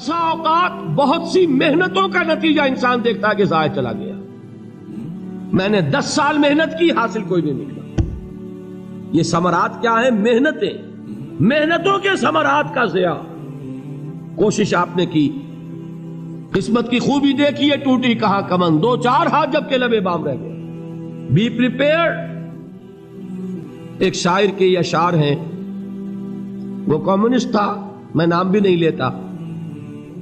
بسا اوقات بہت سی محنتوں کا نتیجہ انسان دیکھتا ہے کہ ضائع چلا گیا، میں نے 10 سال محنت کی، حاصل کوئی نہیں نکلا۔ یہ ثمرات کیا ہیں؟ محنتیں، محنتوں کے ثمرات کا ضیاع۔ کوشش آپ نے کی، قسمت کی خوبی دیکھی ہے، ٹوٹی کہاں کمن، 2-4 ہاتھ جب کے لبے بام رہ گئے۔ Be prepared. ایک شاعر کے یہ اشعار ہیں، وہ کمیونسٹ تھا، میں نام بھی نہیں لیتا،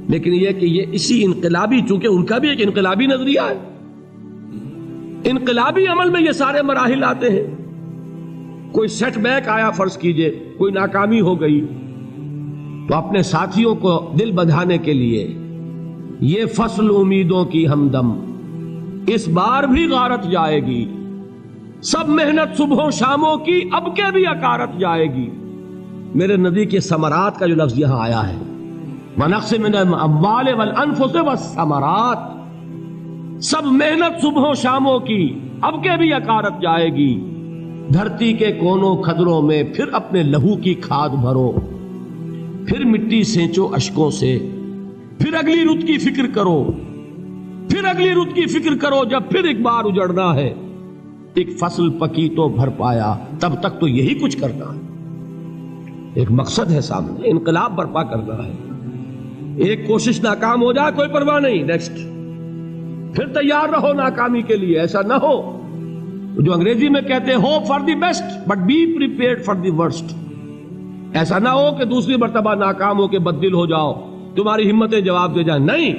لیکن یہ کہ یہ اسی انقلابی، چونکہ ان کا بھی ایک انقلابی نظریہ ہے، انقلابی عمل میں یہ سارے مراحل آتے ہیں۔ کوئی سیٹ بیک آیا، فرض کیجئے کوئی ناکامی ہو گئی، تو اپنے ساتھیوں کو دل بندھانے کے لیے یہ فصل امیدوں کی ہمدم اس بار بھی غارت جائے گی، سب محنت صبحوں شاموں کی اب کے بھی اکارت جائے گی۔ میرے نبی کے ثمرات کا جو لفظ یہاں آیا ہے، وَنَقْصٍ مِّنَ الْأَمْوَالِ وَالْأَنفُسِ وَالثَّمَرَاتِ، سب محنت صبحوں شاموں کی اب کے بھی اکارت جائے گی۔ دھرتی کے کونوں کھدروں میں پھر اپنے لہو کی کھاد بھرو، پھر مٹی سینچو اشکوں سے، پھر اگلی رت کی فکر کرو، پھر اگلی رت کی فکر کرو، جب پھر ایک بار اجڑنا ہے۔ ایک فصل پکی تو بھر پایا، تب تک تو یہی کچھ کرنا ہے۔ ایک مقصد ہے سامنے، انقلاب برپا کرنا ہے۔ ایک کوشش ناکام ہو جائے کوئی پرواہ نہیں، نیکسٹ، پھر تیار رہو ناکامی کے لیے۔ ایسا نہ ہو جو انگریزی میں کہتے ہیں hope for the best but be prepared for the worst. ایسا نہ ہو کہ دوسری مرتبہ ناکام ہو کے بددل ہو جاؤ، تمہاری ہمتیں جواب دے جائیں، نہیں،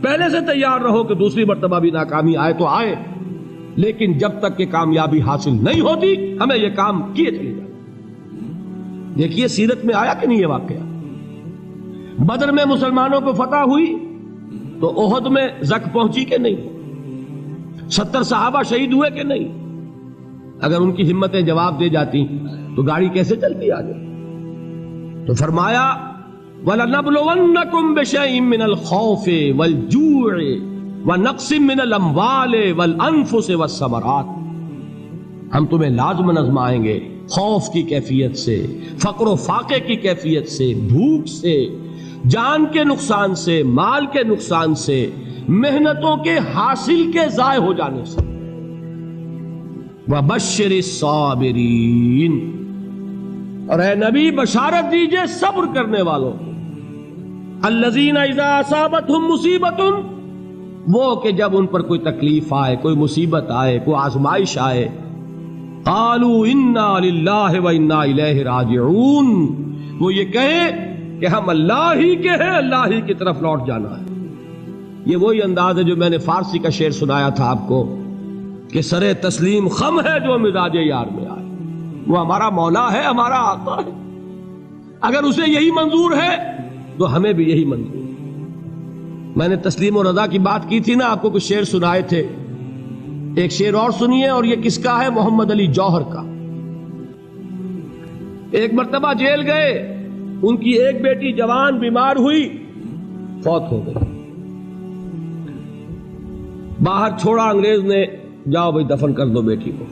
پہلے سے تیار رہو کہ دوسری مرتبہ بھی ناکامی آئے تو آئے، لیکن جب تک کہ کامیابی حاصل نہیں ہوتی ہمیں یہ کام کیے چلے جائیں۔ دیکھیے سیرت میں آیا کہ نہیں یہ واقعہ؟ بدر میں مسلمانوں کو فتح ہوئی تو احد میں زک پہنچی کہ نہیں؟ 70 صحابہ شہید ہوئے کہ نہیں؟ اگر ان کی ہمتیں جواب دے جاتی تو گاڑی کیسے چلتی آگے؟ تو فرمایا وَلَنَبْلُوَنَّكُمْ بِشَيْءٍ مِّنَ الْخَوْفِ وَالْجُوعِ وَنَقْصٍ مِّنَ الْأَمْوَالِ وَالْأَنفُسِ وَالثَّمَرَاتِ، ہم تمہیں لازم آزمائیں گے، خوف کی کیفیت سے، فقر و فاقے کی کیفیت سے، بھوک سے، جان کے نقصان سے، مال کے نقصان سے، محنتوں کے حاصل کے ضائع ہو جانے سے۔ وَبَشِّرِ الصَّابِرِينَ، اور اے نبی بشارت دیجئے صبر کرنے والوں کو۔ الَّذِينَ إِذَا أَصَابَتْهُمْ مُصِيبَةٌ، وہ کہ جب ان پر کوئی تکلیف آئے، کوئی مصیبت آئے، کوئی آزمائش آئے، قالوا انا للہ و انا الیہ راجعون، وہ یہ کہیں کہ ہم اللہ ہی کے ہیں، اللہ ہی کی طرف لوٹ جانا ہے۔ یہ وہی انداز ہے جو میں نے فارسی کا شعر سنایا تھا آپ کو کہ سرے تسلیم خم ہے جو مزاج یار میں آئے۔ وہ ہمارا مولا ہے، ہمارا آقا ہے، اگر اسے یہی منظور ہے تو ہمیں بھی یہی منظور ہے۔ میں نے تسلیم و رضا کی بات کی تھی نا، آپ کو کچھ شعر سنائے تھے، ایک شعر اور سنیے، اور یہ کس کا ہے؟ محمد علی جوہر کا۔ ایک مرتبہ جیل گئے، ان کی ایک بیٹی جوان بیمار ہوئی، فوت ہو گئی، باہر چھوڑا انگریز نے، جاؤ بھائی دفن کر دو بیٹی کو۔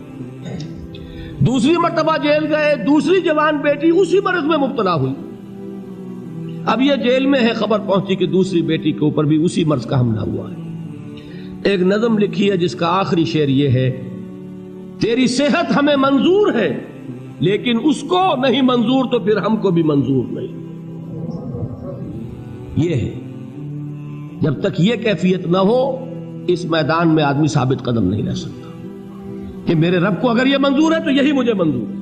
دوسری مرتبہ جیل گئے، دوسری جوان بیٹی اسی مرض میں مبتلا ہوئی۔ اب یہ جیل میں ہے، خبر پہنچی کہ دوسری بیٹی کے اوپر بھی اسی مرض کا حملہ ہوا ہے۔ ایک نظم لکھی ہے جس کا آخری شعر یہ ہے، تیری صحت ہمیں منظور ہے لیکن اس کو نہیں منظور تو پھر ہم کو بھی منظور نہیں۔ یہ ہے، جب تک یہ کیفیت نہ ہو اس میدان میں آدمی ثابت قدم نہیں رہ سکتا کہ میرے رب کو اگر یہ منظور ہے تو یہی مجھے منظور ہے،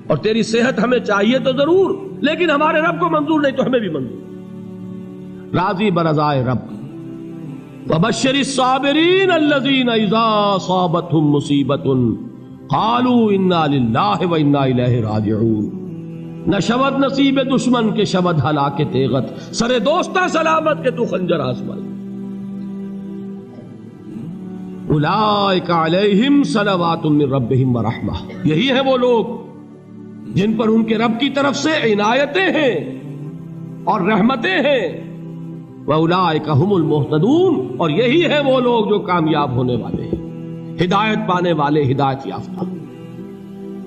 اور تیری صحت ہمیں چاہیے تو ضرور، لیکن ہمارے رب کو منظور نہیں تو ہمیں بھی منظور۔ راضی برضائے رب۔ وَبَشِّرِ الصَّابِرِينَ الَّذِينَ إِذَا أَصَابَتْهُمْ مُصِيبَةٌ قَالُوا إِنَّا لِلَّهِ وَإِنَّا إِلَيْهِ رَاجِعُونَ۔ نہ شود نصیب دشمن کے شود ہلاک تیغت، سر دوستہ سلامت کے تو خنجر آزمائی۔ اولئک علیہم صلوات من ربہم ورحمہ، یہی ہے وہ لوگ جن پر ان کے رب کی طرف سے عنایتیں ہیں اور رحمتیں ہیں۔ وَأُولَٰئِكَ هُمُ الْمُهْتَدُونَ، اور یہی ہے وہ لوگ جو کامیاب ہونے والے ہیں، ہدایت پانے والے، ہدایت یافتہ۔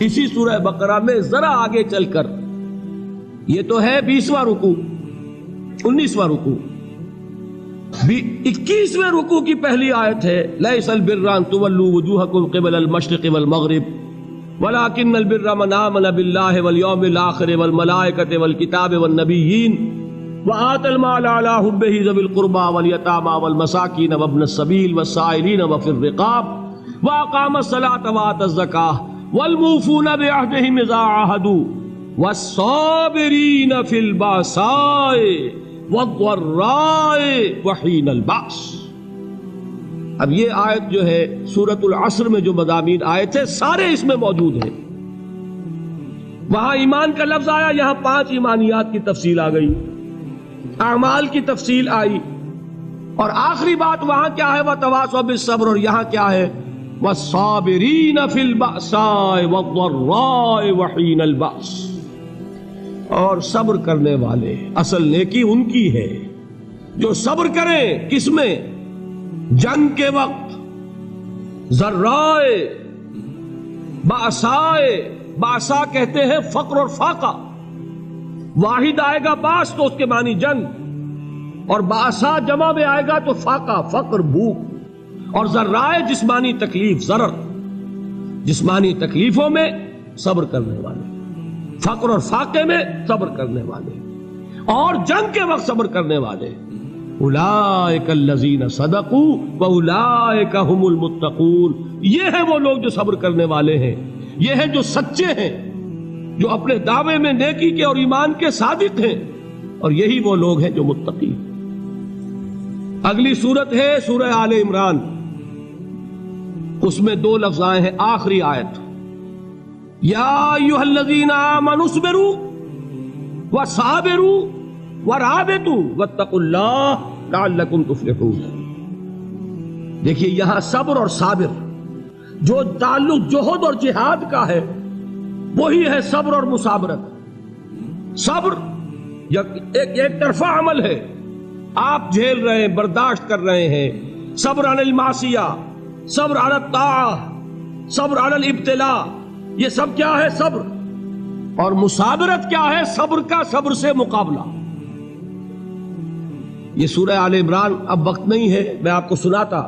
اسی سورہ بقرہ میں ذرا آگے چل کر، یہ تو ہے 20واں رکوع، 19واں رکوع. 21ویں رکوع کی پہلی آیت ہے لیس البر ان تولوا وجوہکم قبل المشرق والمغرب ولكن البر من آمن بالله واليوم الآخر والملائكة والكتاب والنبيين وآتى المال على حبه ذوي القربى واليتامى والمساكين وابن السبيل والسائلين وفي الرقاب وأقام الصلاة وآتى الزكاة والموفون بعهدهم إذا عاهدوا والصابرين في البأساء والضراء وحين البأس. اب یہ آیت جو ہے سورۃ العصر میں جو مضامین آئے تھے سارے اس میں موجود ہیں. وہاں ایمان کا لفظ آیا، یہاں 5 ایمانیات کی تفصیل آ گئی، اعمال کی تفصیل آئی، اور آخری بات وہاں کیا ہے وتواصوا بالصبر، اور یہاں کیا ہے والصابرین فی البأساء والضراء وحین البأس. اور صبر کرنے والے، اصل نیکی ان کی ہے جو صبر کریں. کس میں؟ جنگ کے وقت. ذرائے، باسائے، باسا کہتے ہیں فقر اور فاقہ. واحد آئے گا باس تو اس کے معنی جنگ، اور باسا جمع میں آئے گا تو فاقہ، فقر، بھوک. اور ذرائے جسمانی تکلیف، ضرر، جسمانی تکلیفوں میں صبر کرنے والے، فقر اور فاقے میں صبر کرنے والے، اور جنگ کے وقت صبر کرنے والے. اولئک الذین صدقوا واولئک هم المتقون. یہ ہیں وہ لوگ جو صبر کرنے والے ہیں، یہ ہیں جو سچے ہیں، جو اپنے دعوے میں نیکی کے اور ایمان کے صادق ہیں، اور یہی وہ لوگ ہیں جو متقی. اگلی سورت ہے سورہ آل عمران. اس میں 2 لفظ آئے ہیں آخری آیت، یا ایھا الذین آمنوا اصبروا وصابروا ورابطوا واتقوا اللہ لعلکم تفلحون. دیکھیے یہاں صبر اور صابر جو تعلق جوہد اور جہاد کا ہے وہی ہے صبر اور مصابرت. صبر ایک طرفہ عمل ہے، آپ جھیل رہے ہیں، برداشت کر رہے ہیں. صبر علی المعصیہ، صبر علی الطاعہ، صبر علی الابتلاء، یہ سب کیا ہے؟ صبر. اور مصابرت کیا ہے؟ صبر کا صبر سے مقابلہ. یہ سورہ آل عمران اب وقت نہیں ہے، میں آپ کو سناتا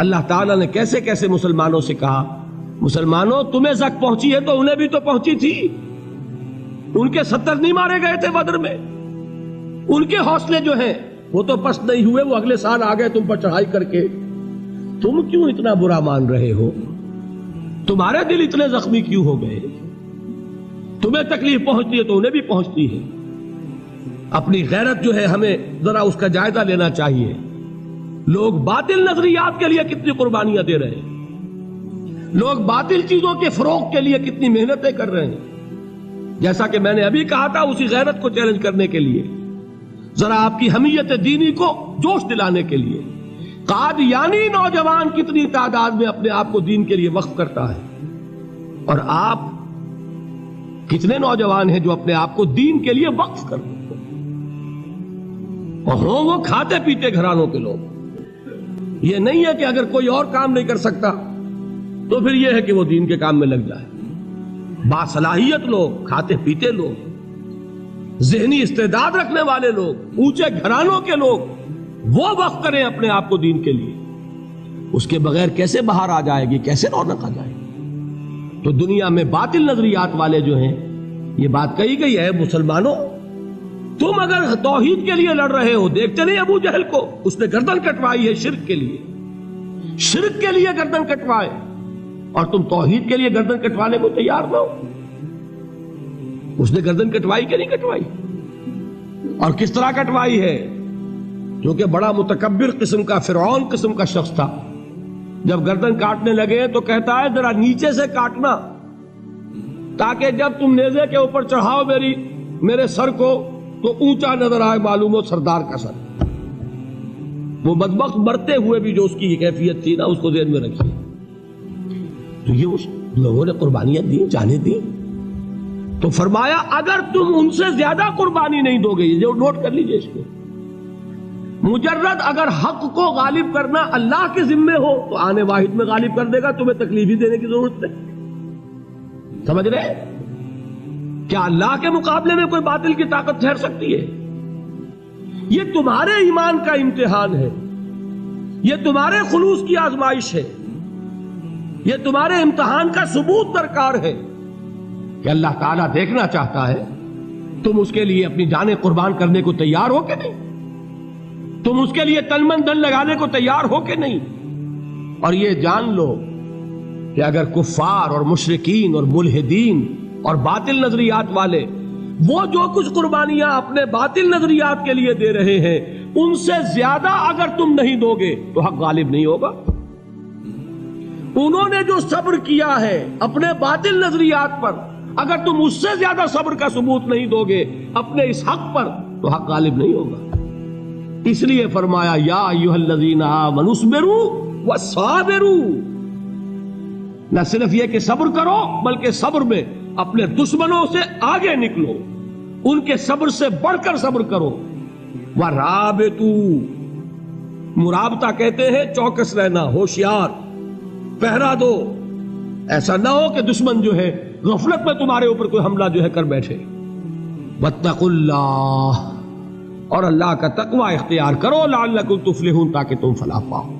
اللہ تعالیٰ نے کیسے کیسے مسلمانوں سے کہا، مسلمانوں تمہیں زک پہنچی ہے تو انہیں بھی تو پہنچی تھی. ان کے 70 نہیں مارے گئے تھے بدر میں؟ ان کے حوصلے جو ہیں وہ تو پست نہیں ہوئے، وہ اگلے سال آ گئے تم پر چڑھائی کر کے. تم کیوں اتنا برا مان رہے ہو؟ تمہارے دل اتنے زخمی کیوں ہو گئے؟ تمہیں تکلیف پہنچتی ہے تو انہیں بھی پہنچتی ہے. اپنی غیرت جو ہے ہمیں ذرا اس کا جائزہ لینا چاہیے. لوگ باطل نظریات کے لیے کتنی قربانیاں دے رہے ہیں، لوگ باطل چیزوں کے فروغ کے لیے کتنی محنتیں کر رہے ہیں. جیسا کہ میں نے ابھی کہا تھا، اسی غیرت کو چیلنج کرنے کے لیے، ذرا آپ کی حمیت دینی کو جوش دلانے کے لیے، قادیانی نوجوان کتنی تعداد میں اپنے آپ کو دین کے لیے وقف کرتا ہے، اور آپ کتنے نوجوان ہیں جو اپنے آپ کو دین کے لیے وقف کرتے ہیں، اور ہوں وہ کھاتے پیتے گھرانوں کے لوگ. یہ نہیں ہے کہ اگر کوئی اور کام نہیں کر سکتا تو پھر یہ ہے کہ وہ دین کے کام میں لگ جائے. باصلاحیت لوگ، کھاتے پیتے لوگ، ذہنی استعداد رکھنے والے لوگ، اونچے گھرانوں کے لوگ، وہ وقف کریں اپنے آپ کو دین کے لیے. اس کے بغیر کیسے باہر آ جائے گی، کیسے رونق آ جائے گی؟ تو دنیا میں باطل نظریات والے جو ہیں، یہ بات کہی گئی ہے، مسلمانوں تم اگر توحید کے لیے لڑ رہے ہو، دیکھتے نہیں ابو جہل کو، اس نے گردن کٹوائی ہے شرک کے لیے، شرک کے لیے گردن کٹوائے، اور تم توحید کے لیے گردن کٹوانے کو تیار نہ ہو. اس نے گردن کٹوائی کہ نہیں کٹوائی؟ اور کس طرح کٹوائی ہے؟ کیونکہ بڑا متکبر قسم کا، فرعون قسم کا شخص تھا. جب گردن کاٹنے لگے تو کہتا ہے ذرا نیچے سے کاٹنا، تاکہ جب تم نیزے کے اوپر چڑھاؤ میرے سر کو تو اونچا نظر آئے، معلوم ہو سردار کا سر. وہ بدبخت مرتے ہوئے بھی جو اس کی کیفیت تھی نا، اس کو ذہن میں رکھیے. تو یہ اس لوگوں نے قربانیاں دی، جانیں دی. تو فرمایا اگر تم ان سے زیادہ قربانی نہیں دو گے، یہ نوٹ کر لیجئے اس کو، مجرد اگر حق کو غالب کرنا اللہ کے ذمے ہو تو آنے واحد میں غالب کر دے گا، تمہیں تکلیف ہی دینے کی ضرورت نہیں. سمجھ رہے؟ کیا اللہ کے مقابلے میں کوئی باطل کی طاقت ٹھہر سکتی ہے؟ یہ تمہارے ایمان کا امتحان ہے، یہ تمہارے خلوص کی آزمائش ہے، یہ تمہارے امتحان کا ثبوت درکار ہے کہ اللہ تعالیٰ دیکھنا چاہتا ہے تم اس کے لیے اپنی جانیں قربان کرنے کو تیار ہو کہ نہیں، تم اس کے لیے تن من دھن لگانے کو تیار ہو کہ نہیں۔ اور یہ جان لو کہ اگر کفار اور مشرکین اور ملحدین اور باطل نظریات والے وہ جو کچھ قربانیاں اپنے باطل نظریات کے لیے دے رہے ہیں ان سے زیادہ اگر تم نہیں دو گے تو حق غالب نہیں ہوگا۔ انہوں نے جو صبر کیا ہے اپنے باطل نظریات پر، اگر تم اس سے زیادہ صبر کا ثبوت نہیں دو گے اپنے اس حق پر تو حق غالب نہیں ہوگا۔ اس لیے فرمایا یا ایھا الذین آمنوا اصبروا وصابروا، نہ صرف یہ کہ صبر کرو بلکہ صبر میں اپنے دشمنوں سے آگے نکلو، ان کے صبر سے بڑھ کر صبر کرو۔ وَرَابِطُوا، مرابطہ کہتے ہیں چوکس رہنا، ہوشیار، پہرا دو، ایسا نہ ہو کہ دشمن جو ہے غفلت میں تمہارے اوپر کوئی حملہ جو ہے کر بیٹھے۔ وَاتَّقُوا اللَّهَ، اور اللہ کا تقوی اختیار کرو، لعلکم تفلحون، تاکہ تم فلاح پاؤ۔